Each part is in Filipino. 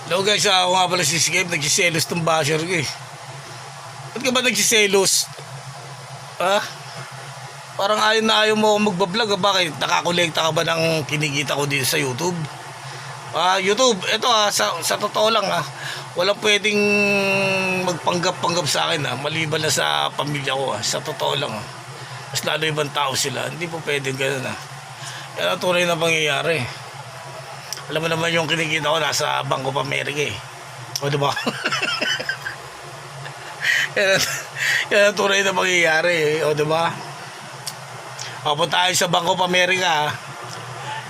Hello guys, ako nga pala si Skip, nagsiselos tong basher ko eh. Ba't ka ba nagsiselos? Ha? Parang ayaw na ayaw mo ako magbablog, bakit? Nakakolekta ka ba ng kinikita ko dito sa YouTube? YouTube, eto sa totoo lang walang pwedeng magpanggap-panggap sa akin maliban na sa pamilya ko sa totoo lang Mas lalo ibang tao sila, hindi po pwedeng ganun Yan ang tunay na pangyayari. Alam mo naman yung kinikita ko nasa Bank of America O diba? yan ang tunay na pangyayari O diba? Punta tayo sa Bank of America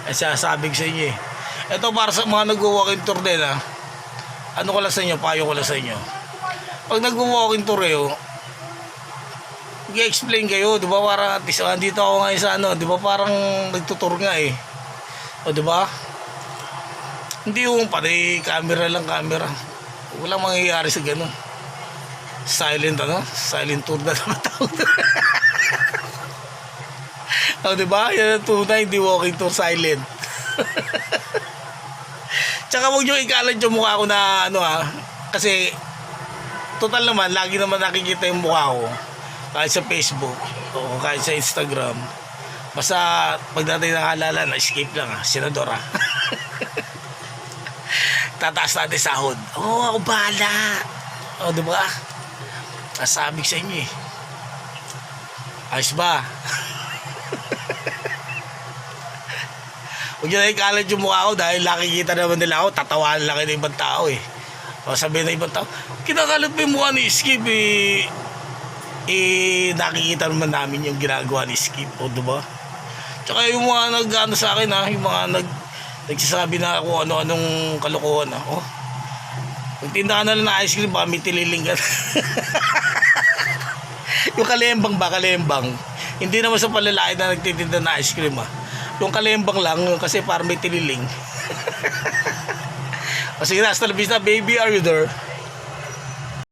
sasabi ko sa inyo Ito para sa mga nag-walking tour din Ano ko lang sa inyo, payo ko lang sa inyo. Pag nag-walking tour kayo, i-explain kayo, di ba? Parang at least, dito ako ngayon sa di ba? Parang nagtutur nga O di ba? Hindi yung pati camera lang camera. Walang mangyayari sa ganun. Silent silent tour na naman tawag. Di ba? Yan ang tunay, hindi walking tour, silent. Tsaka huwag nyo ikalat yung mukha ko na kasi total naman lagi naman nakikita yung mukha ko kahit sa Facebook o kahit sa Instagram. Basta pagdating ng halala na escape lang senador tataas natin sahod. Ako bahala. Diba? Nasabi sa inyo ayos ba? Huwag nyo na ikalat yung mukha ko dahil nakikita naman nila ako, tatawanan lang ng ibang tao sabihin ng ibang tao, kinakalat mo yung mukha ni Skip nakikita naman namin yung ginagawa ni Skip diba? Tsaka yung mga nag sa akin yung mga nagsasabi na ako ano-anong kalokohan magtinda ka na lang na ice cream, baka may tililing ka yung kalembang hindi naman sa palalaki na nagtitinda na ice cream yung kalembang lang kasi parang may tililing. Sige na, hasta la vista baby, are you there?